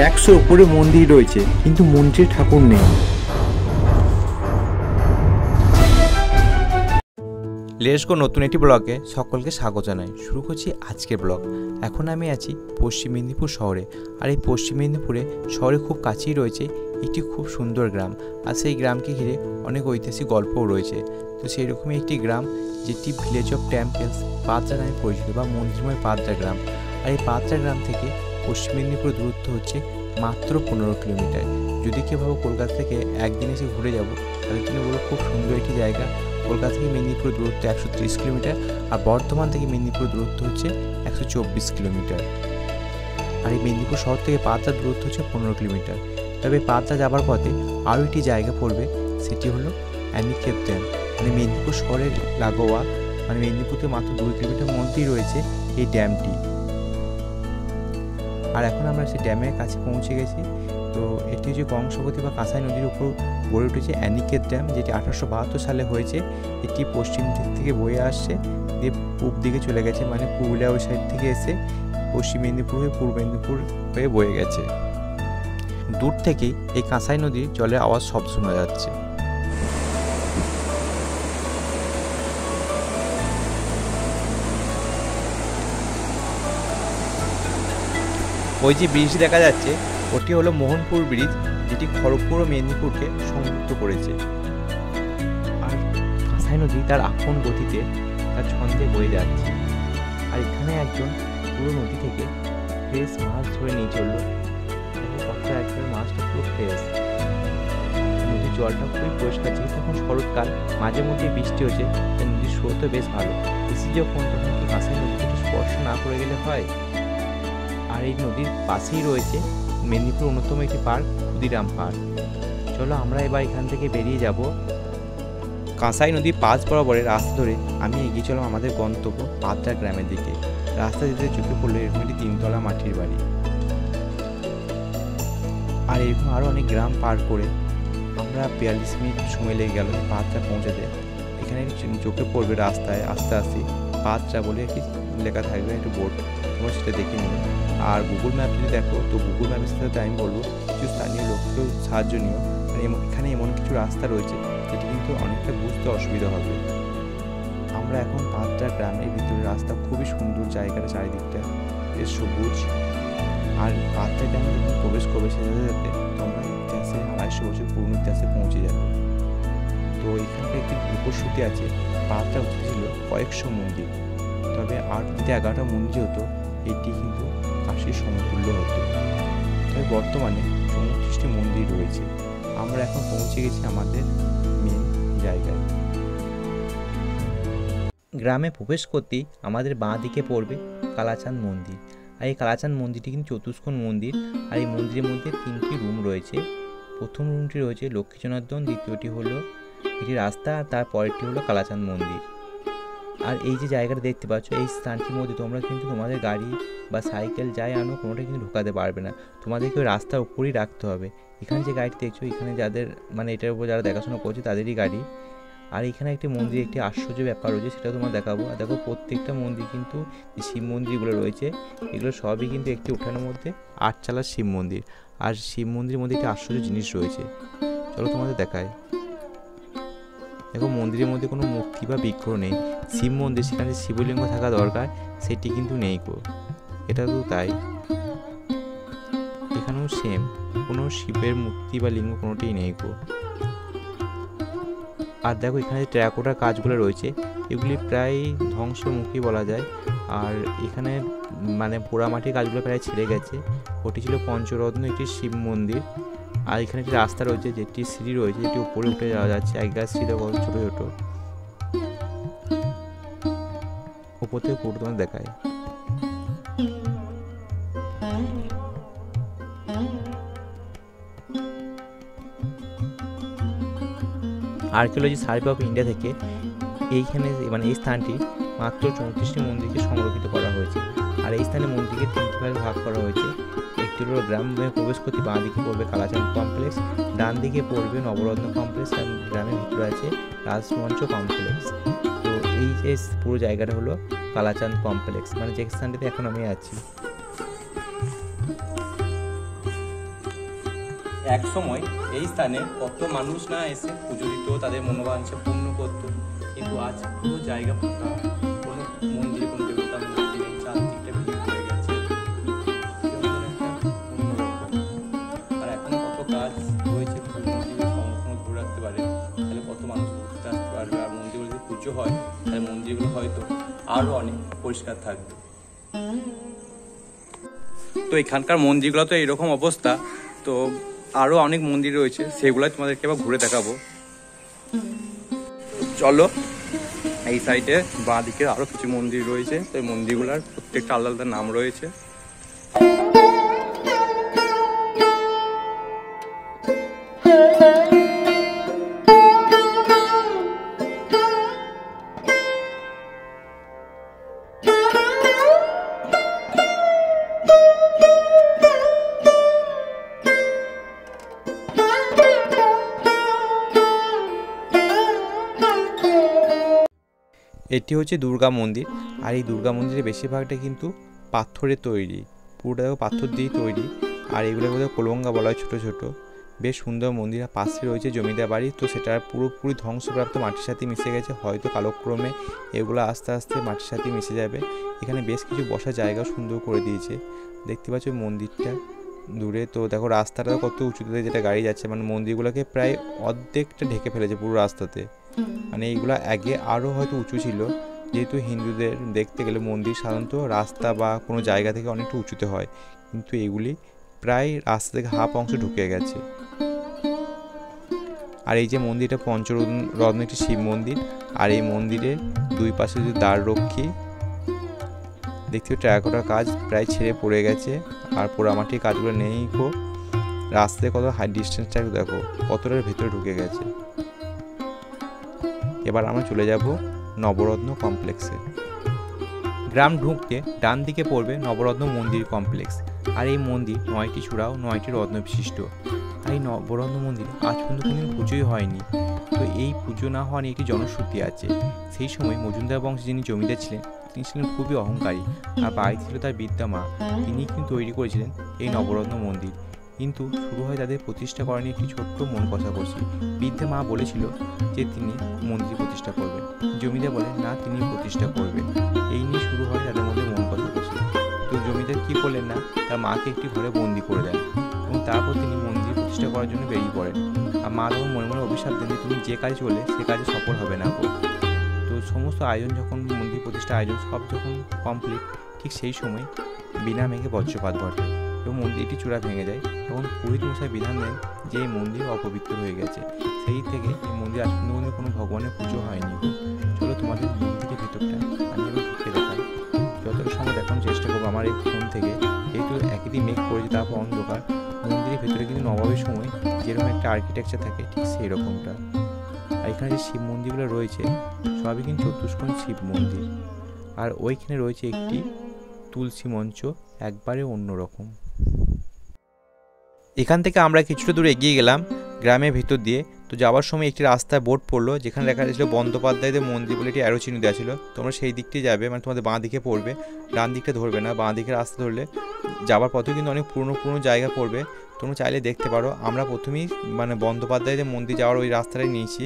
100 উপরে মন্দির রয়েছে, কিন্তু মন্দিরে ঠাকুর নেই। লেটস গো নতুন একটি ব্লগে সকলকে স্বাগত জানাই। শুরু করছি আজকের ব্লগ। এখন আমি আছি পশ্চিম মেদিনীপুর শহরে, আর এই পশ্চিম মেদিনীপুরে শহরে খুব কাছেই রয়েছে একটি খুব সুন্দর গ্রাম, আর সেই গ্রামকে ঘিরে অনেক ঐতিহাসিক গল্পও রয়েছে। তো সেই রকমই একটি গ্রাম যেটি ভিলেজ অফ টেম্পলস পাত্রা নামে পরিচিত, বা মন্দিরময় পাত্রা গ্রাম। আর এই পাত্রা গ্রাম থেকে পশ্চিম মেদিনীপুর দূরত্ব হচ্ছে মাত্র 15 কিলোমিটার। যদি কেউ ভাবো কলকাতা থেকে একদিন এসে ঘুরে যাব, তাদের জন্য বলো খুব সুন্দর একটি জায়গা। কলকাতা থেকে মেদিনীপুর দূরত্ব 130 কিলোমিটার, আর বর্ধমান থেকে মেদিনীপুর দূরত্ব হচ্ছে 124 কিলোমিটার। আর এই মেদিনীপুর শহর থেকে পাত্রার দূরত্ব হচ্ছে 15 কিলোমিটার। তবে পাত্রা যাবার পথে আরও একটি জায়গা পড়বে, সেটি হলো অ্যানিকেট ড্যাম। মানে মেদিনীপুর শহরের লাগোয়া, মানে মেদিনীপুর থেকে মাত্র 2 কিলোমিটার মধ্যেই রয়েছে এই ড্যামটি। আর এখন আমরা সেই ড্যামের কাছে পৌঁছে গেছি। তো এটি হচ্ছে কংসবতী বা কাঁসাই নদীর উপর গড়ে উঠেছে অ্যানিকেট ড্যাম, যেটি 1872 সালে হয়েছে। এটি পশ্চিম দিক থেকে বয়ে আসছে, দিয়ে পূব দিকে চলে গেছে, মানে পুরুলিয়া ওই সাইড থেকে এসে পশ্চিম মেদিনীপুর হয়ে পূর্ব মেদিনীপুর হয়ে বয়ে গেছে। দূর থেকেই এই কাঁসাই নদীর জলের আওয়াজ সব শোনা যাচ্ছে। ওই যে ব্রিজটি দেখা যাচ্ছে, ওটি হলো মোহনপুর ব্রিজ, যেটি খড়গপুর ও মেদিনীপুরকে সংযুক্ত করেছে। আর কাঁসাই নদী তার আপন গতিতে তার ছন্দে বয়ে যাচ্ছে। আর এখানে একজন পুরো নদী থেকে ফ্রেশ মাছ ধরে নিয়ে চললো। কতটা একবারে মাছটা পুরো ফ্রেশ, নদীর জলটা খুবই পরিষ্কার। যেহেতু এখন শরৎকাল, মাঝে মধ্যে বৃষ্টি হচ্ছে, তাই নদীর স্রোতও বেশ ভালো। বেশি যখন তখন কি কাঁসাই নদীকে স্পর্শ না করে গেলে হয়। আর এই নদীর পাশেই রয়েছে মেদিনীপুর অন্যতম একটি পার্ক, ক্ষুদিরাম পার্ক। চলো আমরা এবার এখান থেকে বেরিয়ে যাব। কাঁসাই নদীর পাশ বরাবরের রাস্তা ধরে আমি এগিয়ে চলাম আমাদের গন্তব্য পাত্রা গ্রামের দিকে। রাস্তা যেতে চোখে পড়লো এরকম একটি 3 তলা মাটির বাড়ি। আর এরকম আরও অনেক গ্রাম পার করে আমরা 42 মিনিট সময় লেগে গেল পাত্রা পৌঁছাতে। এখানে চোখে পড়বে রাস্তায় আস্তে আস্তে পাত্রা বলে একটি লেখা থাকবে, একটু বোর্ড, তোমরা সেটা দেখে নিও। আর গুগল ম্যাপ যদি দেখো, তো গুগল ম্যাপের সাথে আমি বলবো কিছু স্থানীয় লোককেও সাহায্য নিও। মানে এখানে এমন কিছু রাস্তা রয়েছে যেটি কিন্তু অনেকটা বুঝতে অসুবিধা হবে। আমরা এখন পাত্রা গ্রামের ভিতরে, রাস্তা খুবই সুন্দর, জায়গাটা চারিদিকটা বেশ সবুজ। আর পাত্রা গ্রামে যখন প্রবেশ করবে সেটাতে যাতে তোমরা ইতিহাসে 250 বছর পুরনো ইতিহাসে পৌঁছে যাবে। তো এখানকার একটি উপশ্রুতি আছে, পাত্রা ছিল কয়েকশো মন্দির, তবে 8 থেকে 11টা মন্দির হতো, এটি কিন্তু কাশীর সমতুল্য হতো। তবে বর্তমানে 34টি মন্দির রয়েছে। আমরা এখন পৌঁছে গেছি আমাদের মেন জায়গায়। গ্রামে প্রবেশ করতেই আমাদের বাঁ দিকে পড়বে কালাচাঁদ মন্দির। আর এই কালাচাঁদ মন্দিরটি কিন্তু চতুষ্কোণ মন্দির। আর এই মন্দিরের মধ্যে 3টি রুম রয়েছে। প্রথম রুমটি রয়েছে লক্ষ্মী জনার্দন, দ্বিতীয়টি হলো একটি রাস্তা, আর তারপরেরটি হলো কালাচাঁদ মন্দির। আর এই যে জায়গাটা দেখতে পাচ্ছ, এই স্থানটির মধ্যে তোমরা কিন্তু তোমাদের গাড়ি বা সাইকেল যাই আনো কোনোটাই কিন্তু ঢোকাতে পারবে না, তোমাদেরকে ওই রাস্তার উপরেই রাখতে হবে। এখানে যে গাড়িটি দেখছো, এখানে যাদের মানে এটার উপর যারা দেখাশোনা করছে তাদেরই গাড়ি। আর এখানে একটি মন্দির, একটি আশ্চর্য ব্যাপার রয়েছে, সেটা তোমার দেখাবো। আর দেখো প্রত্যেকটা মন্দির কিন্তু, যে শিব মন্দিরগুলো রয়েছে এগুলো সবই কিন্তু একটি উঠানের মধ্যে 8 চালার শিব মন্দির। আর শিব মন্দিরের মধ্যে একটি আশ্চর্য জিনিস রয়েছে, চলো তোমাদের দেখায়। দেখো মন্দিরের মধ্যে কোনো মূর্তি বা বিগ্রহ নেই। শিব মন্দির, সেখানে শিবলিঙ্গ থাকা দরকার, সেটি কিন্তু নেই গো। এটা তো তাই, এখানেও সেম, কোনো শিবের মূর্তি বা লিঙ্গ কোনোটাই নেই গো। আর দেখো এখানে যে টেরাকোটার কাজগুলো রয়েছে, এগুলি প্রায় ধ্বংসমুখী বলা যায়। আর এখানে মানে পোড়ামাটির কাজগুলো প্রায় ছেড়ে গেছে। ওটি ছিল পঞ্চরত্ন একটি শিব মন্দির। আর এখানে একটি রাস্তা রয়েছে, যেটি সিঁড়ি রয়েছে, যেটি উপরে উঠে যাওয়া যাচ্ছে। একগাছ সিঁড়ি ছোটো ছোটো, উপর থেকে পুরো তোমার দেখায়। আর্কিওলজি সার্ভে অফ ইন্ডিয়া থেকে এইখানে মানে এই স্থানটি মাত্র 34টি মন্দিরকে সংরক্ষিত করা হয়েছে। আর এই স্থানে মন্দিরকে 3টি ভাগে ভাগ করা হয়েছে। একটি হলো গ্রামে প্রবেশ করতে বাঁ দিকে পড়বে কালাচাঁদ কমপ্লেক্স, ডান দিকে পড়বে নবরত্ন কমপ্লেক্স, আর গ্রামের ভিতরে আছে রাজমঞ্চ কমপ্লেক্স। তো এই যে পুরো জায়গাটা হলো কালাচাঁদ কমপ্লেক্স, মানে যে স্থানটিতে এখন আমি আছি। এক সময় এই স্থানে কত মানুষ না এসে পুজো দিত, তাদের মনোবাঞ্ছা পূর্ণ করত, কিন্তু আজ পুরো জায়গা ফাঁকা, কোনো মন্দির, কোনো দেবতা মন্দির নেই, চারদিকটা ভিড় হয়ে গেছে, কেমন একটা অন্যরকম। আর এখনো কত কাজ রয়েছে মন্দিরে সংরক্ষণ ধরে রাখতে পারে, তাহলে কত মানুষ ঘুরতে আসতে পারবে। আর মন্দিরগুলো যদি পুজো হয় তাহলে মন্দিরগুলো হয়তো আরও অনেক পরিষ্কার থাকবে। তো এখানকার মন্দিরগুলো তো এরকম অবস্থা, তো আরও অনেক মন্দির রয়েছে, সেগুলো তোমাদেরকে আবার ঘুরে দেখাবো। চলো, এই সাইডে বাঁ দিকে আরও কিছু মন্দির রয়েছে, তো এই মন্দিরগুলোর প্রত্যেকটা আলাদা আলাদা নাম রয়েছে। এটি হচ্ছে দুর্গা মন্দির, আর এই দুর্গা মন্দিরের বেশিরভাগটা কিন্তু পাথরের তৈরি, পুরোটা পাথর দিয়েই তৈরি। আর এগুলো কোথাও কোলঙ্গা বলা হয়, ছোটো ছোটো, বেশ সুন্দর মন্দির। আর পাশে রয়েছে জমিদার বাড়ি, তো সেটা পুরোপুরি ধ্বংসপ্রাপ্ত, মাটির সাথে মিশে গেছে, হয়তো কালক্রমে এগুলো আস্তে আস্তে মাটির সাথে মিশে যাবে। এখানে বেশ কিছু বসার জায়গাও সুন্দর করে দিয়েছে, দেখতে পাচ্ছ মন্দিরটা দূরে। তো দেখো রাস্তাটা কত উঁচুতে যেটা গাড়ি যাচ্ছে, মানে মন্দিরগুলোকে প্রায় অর্ধেকটা ঢেকে ফেলেছে পুরো রাস্তাতে। মানে এইগুলো আগে আরও হয়তো উঁচু ছিল, যেহেতু হিন্দুদের দেখতে গেলে মন্দির সাধারণত রাস্তা বা কোনো জায়গা থেকে অনেকটা উঁচুতে হয়, কিন্তু এগুলি প্রায় রাস্তা থেকে হাফ অংশ ঢুকে গেছে। আর এই যে মন্দিরটা পঞ্চরত্ন একটি শিব মন্দির, আর এই মন্দিরের দুই পাশে যে দ্বাররক্ষী দেখতে, টেরাকোটার কাজ প্রায় ছেড়ে পড়ে গেছে, আর পোড়ামাটির কাজগুলো নেই। রাস্তায় কত হাই ডিস্টেন্সটা দেখো, কতটার ভেতরে ঢুকে গেছে। এবার আমরা চলে যাব নবরত্ন কমপ্লেক্সে। গ্রাম ঢুকতে ডান দিকে পড়বে নবরত্ন মন্দির কমপ্লেক্স, আর এই মন্দির 9টি চূড়া ও 9টি রত্ন বিশিষ্ট। আর এই নবরত্ন মন্দির আজ পর্যন্ত কোনোদিন পুজোই হয়নি। তো এই পুজো না হওয়া নিয়ে একটি জনশ্রুতি আছে। সেই সময় মজুমদার বংশে যিনি জমিদার ছিলেন, তিনি ছিলেন খুবই অহংকারী, আর বাড়ি ছিল তার বিদ্যা মা, তিনি কিন্তু তৈরি করেছিলেন এই নবরত্ন মন্দির। কিন্তু শুরু হয় তাদের প্রতিষ্ঠা করা নিয়ে একটি ছোট্ট মন কষাকষি। বিদ্যা মা বলেছিল যে তিনি মন্দির প্রতিষ্ঠা করবেন, জমিদার বলেন না তিনি প্রতিষ্ঠা করবেন। এই নিয়ে শুরু হয় তাদের মধ্যে মন কষাকষি। তো জমিদার কী করলেন না, তার মাকে একটি ঘরে বন্দি করে দেন, এবং তারপর তিনি মন্দির প্রতিষ্ঠা করার জন্য বেরিয়ে পড়েন। আর মা তখন মনে মনে অভিশাপ দেন যে তুমি যে কাজে চলে সে কাজে সফল হবে না। তো সমস্ত আয়োজন যখন, মন্দির প্রতিষ্ঠা আয়োজন সব যখন কমপ্লিট, ঠিক সেই সময় বিনা মেঘে বজ্রপাত ঘটে এবং মন্দিরটি চূড়া ভেঙে যায়। তখন পুরোহিত মশাই বিধান দেন যে এই মন্দির অপবিত্র হয়ে গেছে। সেই থেকে এই মন্দির আজ পর্যন্ত কোনো ভগবানের পুজো হয়নি। চলো তোমাদের মন্দিরের ভিতরটা আমি এবার ঢুকে দেখাই, যতটা সময় দেখানোর চেষ্টা করবো আমার এই ফোন থেকে। যেহেতু একই মেঘ পড়েছে, তারপর অন্ধকার, মন্দিরের ভিতরে কিন্তু নবাবের সময় যেরকম একটা আর্কিটেকচার থাকে ঠিক সেই রকমটা। আর এখানে যে শিব মন্দিরগুলো রয়েছে সবই কিন্তু চতুষ্কোণ শিব মন্দির, আর ওইখানে রয়েছে একটি তুলসী মঞ্চ, একবারে অন্যরকম। এখান থেকে আমরা কিছুটা দূর এগিয়ে গেলাম গ্রামের ভিতর দিয়ে। তো যাওয়ার সময় একটি রাস্তায় বোর্ড পড়লো, যেখানে লেখা ছিল বন্দ্যোপাধ্যায়দের মন্দির বলে একটি অ্যারো চিহ্ন দেওয়া ছিল। তোমরা সেই দিকটি যাবে, মানে তোমাদের বাঁ দিকে পড়বে, ডান দিকটা ধরবে না। বাঁ দিকে রাস্তা ধরলে যাওয়ার পথেও কিন্তু অনেক পুরনো জায়গা পড়বে, তোমরা চাইলে দেখতে পারো। আমরা প্রথমেই মানে বন্দ্যোপাধ্যায়দের মন্দির যাওয়ার ওই রাস্তাটাই নিয়েছি,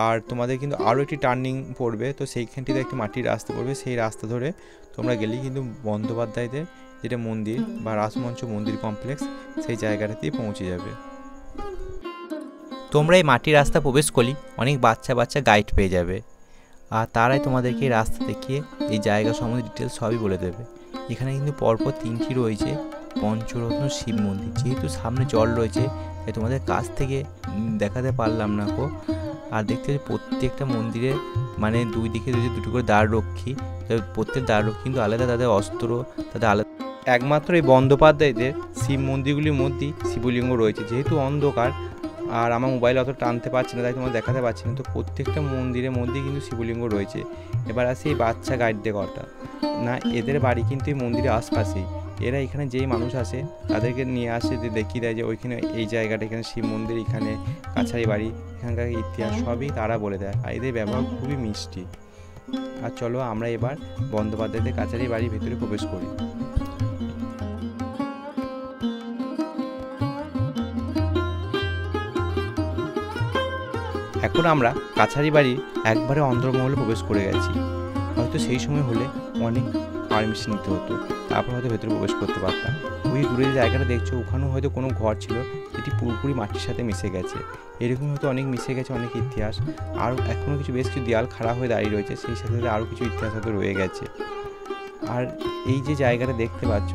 আর তোমাদের কিন্তু আরও একটি টার্নিং পড়বে, তো সেইখানটিতে একটি মাটির রাস্তা পড়বে, সেই রাস্তা ধরে তোমরা গেলেই কিন্তু বন্দ্যোপাধ্যায়দের যেটা মন্দির বা রাসমঞ্চ মন্দির কমপ্লেক্স, সেই জায়গাটাতেই পৌঁছে যাবে। তোমরা এই মাটির রাস্তা প্রবেশ করলেই অনেক বাচ্চা গাইড পেয়ে যাবে, আর তারাই তোমাদেরকে এই রাস্তা দেখিয়ে এই জায়গা সম্বন্ধে ডিটেলস সবই বলে দেবে। এখানে কিন্তু পরপর 3টি রয়েছে পঞ্চরত্ন শিব মন্দির। যেহেতু সামনে জল রয়েছে তাই তোমাদের কাছ থেকে দেখাতে পারলাম না গো। আর দেখতে প্রত্যেকটা মন্দিরে মানে দুই দিকে দুটো করে দ্বাররক্ষী, প্রত্যেক দ্বাররক্ষী কিন্তু আলাদা, তাদের অস্ত্র তাদের আলাদা। একমাত্র এই বন্দ্যোপাধ্যায়দের শিব মন্দিরগুলির মধ্যেই শিবলিঙ্গ রয়েছে। যেহেতু অন্ধকার আর আমার মোবাইলে অত টানতে পারছি না, তাই তোমার দেখাতে পারছি না, তো প্রত্যেকটা মন্দিরের মধ্যেই কিন্তু শিবলিঙ্গ রয়েছে। এবার আসি এই বাচ্চা গাইডদের কথা না, এদের বাড়ি কিন্তু এই মন্দিরের আশপাশেই। এরা এখানে যেই মানুষ আসে তাদেরকে নিয়ে আসে, যে দেখিয়ে দেয় যে ওইখানে এই জায়গাটা, এখানে শিব মন্দির, এখানে কাছারি বাড়ি, এখানকার ইতিহাস সবই তারা বলে দেয়। আর এদের ব্যবহার খুবই মিষ্টি। আর চলো আমরা এবার বন্দ্যোপাধ্যায়দের কাছারি বাড়ির ভিতরে প্রবেশ করি। এখন আমরা কাছারি বাড়ির একবারে অন্দরমহলে প্রবেশ করে গেছি। হয়তো সেই সময় হলে অনেক পারমিশন নিতে হতো, তারপর হয়তো ভেতরে প্রবেশ করতে পারতাম। ওই দূরে যে জায়গাটা দেখছো ওখানেও হয়তো কোনো ঘর ছিল যেটি পুরোপুরি মাটির সাথে মিশে গেছে। এরকম হয়তো অনেক মিশে গেছে, অনেক ইতিহাস। আর এখনও কিছু বেশ কিছু দেয়াল খাড়া হয়ে দাঁড়িয়ে রয়েছে, সেই সাথে সাথে আরও কিছু ইতিহাস হয়তো রয়ে গেছে। আর এই যে জায়গাটা দেখতে পাচ্ছ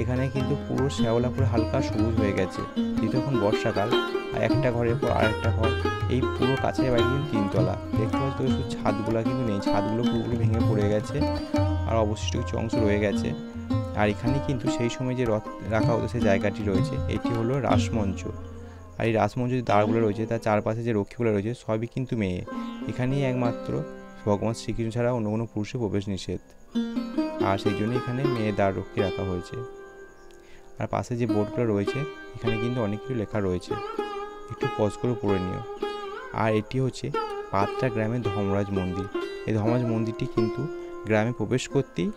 এখানে কিন্তু পুরো শ্যাওলা করে হালকা সবুজ হয়ে গেছে, যেহেতু এখন বর্ষাকাল। আর একটা ঘরের পর আরেকটা ঘর, এই পুরো কাছের বাড়ি কিন্তু 3 তলা। দেখতে পাচ্ছ তো শুধু ছাদগুলো কিন্তু নেই, ছাদগুলো পুরোপুরি ভেঙে পড়ে গেছে আর অবশিষ্ট কিছু অংশ রয়ে গেছে। আর এখানে কিন্তু সেই সময় যে রথ রাখা হতো সেই জায়গাটি রয়েছে, এটি হলো রাসমঞ্চ। আর এই রাসমঞ্চ যে দ্বারগুলো রয়েছে তার চারপাশে যে রক্ষীগুলো রয়েছে সবই কিন্তু মেয়ে। এখানেই একমাত্র ভগবান শ্রীকৃষ্ণ ছাড়া অন্য কোনো পুরুষের প্রবেশ নিষেধ, আর সেই জন্য এখানে মেয়ে দ্বার রক্ষী রাখা হয়েছে। আর পাশে যে বোর্ডগুলো রয়েছে এখানে কিন্তু অনেক কিছু লেখা রয়েছে, একটু পজ করে পড়ে নিও। আর এটি হচ্ছে পাত্রা গ্রামের ধর্মরাজ মন্দির। এই ধর্মরাজ মন্দিরটি কিন্তু গ্রামে প্রবেশ করতেই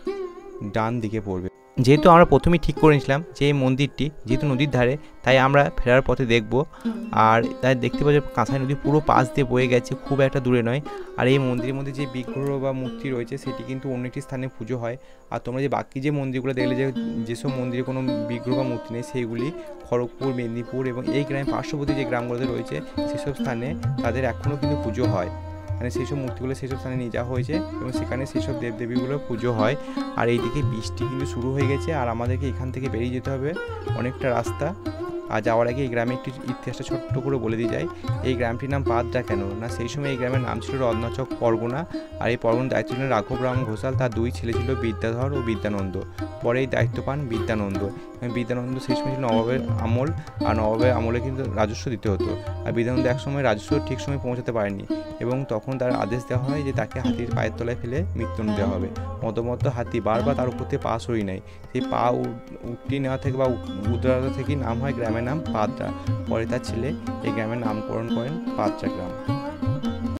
ডান দিকে পড়বে। যেহেতু আমরা প্রথমেই ঠিক করে নিয়েছিলাম যে এই মন্দিরটি যেহেতু নদীর ধারে, তাই আমরা ফেরার পথে দেখব। আর তাই দেখতে পাচ্ছি কাঁসাই নদী পুরো পাশ দিয়ে বয়ে গেছে, খুব একটা দূরে নয়। আর এই মন্দিরের মধ্যে যে বিগ্রহ বা মূর্তি রয়েছে সেটি কিন্তু অন্য একটি স্থানে পুজো হয়। আর তোমরা যে বাকি যে মন্দিরগুলো দেখলে যেসব মন্দিরে কোনো বিগ্রহ বা মূর্তি নেই সেইগুলি খড়গপুর, মেদিনীপুর এবং এই গ্রামের পার্শ্ববর্তী যে গ্রামগুলোতে রয়েছে সেসব স্থানে তাদের এখনও কিন্তু পুজো হয়। মানে সেই সব মূর্তিগুলো সেই সব স্থানে নিয়ে যাওয়া হয়েছে এবং সেখানে সেই সব দেবদেবীগুলোর পুজো হয়। আর এইদিকে বৃষ্টি কিন্তু শুরু হয়ে গেছে, আর আমাদেরকে এখান থেকে বেরিয়ে যেতে হবে অনেকটা রাস্তা। আর যাওয়ার আগে এই গ্রামে একটি ইতিহাসটা ছোট্ট করে বলে দিয়ে যায়। এই গ্রামটির নাম পাত্রা কেন না, সেই সময় এই গ্রামের নাম ছিল রত্নাচক পরগনা। আর এই পরগনার দায়িত্ব ছিলেন রাঘব রাম ঘোষাল, তার 2 ছেলে ছিল বিদ্যাধর ও বিদ্যানন্দ। পরে এই দায়িত্ব পান বিদ্যানন্দ। বিদ্যানন্দ সেই সময় ছিল নবাবের আমল, আর নবাবের আমলে কিন্তু রাজস্ব দিতে হতো। আর বিদ্যানন্দ একসময় রাজস্ব ঠিক সময় পৌঁছাতে পারেনি এবং তখন তার আদেশ দেওয়া হয় যে তাকে হাতির পায়ের তলায় ফেলে মৃত্যুদণ্ড দেওয়া হবে। মতো হাতি বারবার তার উপর থেকে পা সরিয়ে নেয়, সেই পা উঠিয়ে নেওয়া থেকে বা উদ্ধার থেকে নাম হয় গ্রামের নাম পাত্রা। পরে তার ছেলে এই গ্রামের নামকরণ করেন পাত্রা গ্রাম।